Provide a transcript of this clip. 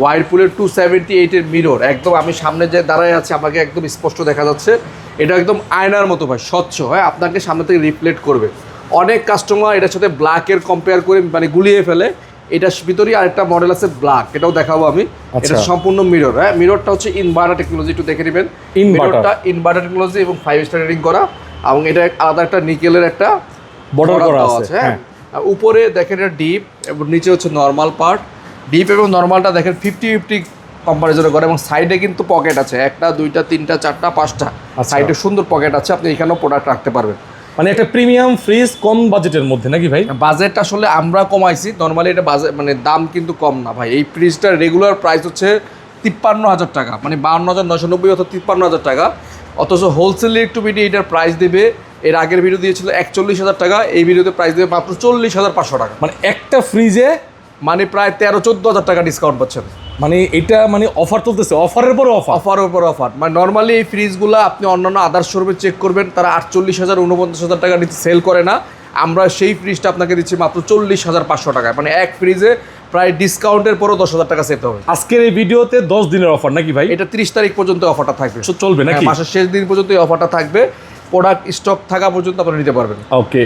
ওয়াইরপুলের 278 এর মিরর, একদম আমি সামনে যে দাঁড়ায় আছি আমাকে একদম স্পষ্ট দেখা যাচ্ছে। এটা একদম আয়নার মতো ভাই, স্বচ্ছ, হ্যাঁ আপনাকে সামনে থেকে রিফ্লেক্ট করবে। অনেক কাস্টমার এটার সাথে ব্ল্যাকের কম্পেয়ার করে মানে গুলিয়ে ফেলে। এটার ভিতরেই আরেকটা মডেল আছে ব্ল্যাক, এটাও দেখাবো আমি। এটা সম্পূর্ণ মিরর, হ্যাঁ মিররটা হচ্ছে ইনভার্টার টেকনোলজি, একটু দেখে নেবেন। মিররটা ইনভার্টার টেকনোলজি এবং 5 স্টার রেটিং করা, এবং এটা আলাদা একটা নিকেলের একটা বর্ডার করা আছে, হ্যাঁ। উপরে দেখেন এটা ডিপ এবং নিচে হচ্ছে নর্মাল পার্ট। ডিপ এবং নর্মালটা দেখেন 50-50 কম্পারিজনে করে, এবং সাইডে কিন্তু পকেট আছে, 1টা 2টা 3টা 4টা 5টা সাইডে সুন্দর পকেট আছে, আপনি এখানেও প্রোডাক্ট রাখতে পারবেন। মানে একটা প্রিমিয়াম ফ্রিজ কম বাজেটের মধ্যে নাকি ভাই? বাজেট আসলে আমরা কমাইছি, নর্মালি এটা বাজেট মানে দাম কিন্তু কম না ভাই। এই ফ্রিজটার রেগুলার প্রাইস হচ্ছে 53,000 টাকা, মানে 52,990 অথবা 53,000 টাকা। অথচ হোলসেল ইলেকট্রিবিটি এটার প্রাইস দেবে, এর আগের ভিডিও দিয়েছিল 41,000 টাকা, এই ভিডিওতে প্রাইস দেবে মাত্র 40,500 টাকা। মানে একটা ফ্রিজে মানে প্রায় 13-14,000 টাকা ডিসকাউন্ট পাচ্ছেন। মানে এটা মানে অফার চলতেছে, অফারের পরে অফার, অফারের উপর অফার। মানে নর্মালি এই ফ্রিজগুলো আপনি অন্যান্য আদার্স শোরুমে চেক করবেন, তারা 48,000 49,000 টাকা নিচে সেল করে না। আমরা সেই ফ্রিজটা আপনাকে দিচ্ছি মাত্র 40,500 টাকায়। মানে এক ফ্রিজে প্রায় ডিসকাউন্টের পরও 10,000 টাকা সেভ হবে। আজকের এই ভিডিওতে 10 দিনের অফার নাকি ভাই? এটা 30 তারিখ পর্যন্ত অফারটা থাকবে, চলবে নাকি? মাসের শেষ দিন পর্যন্ত এই অফারটা থাকবে, প্রোডাক্ট স্টক থাকা পর্যন্ত আপনারা নিতে পারবেন। ওকে।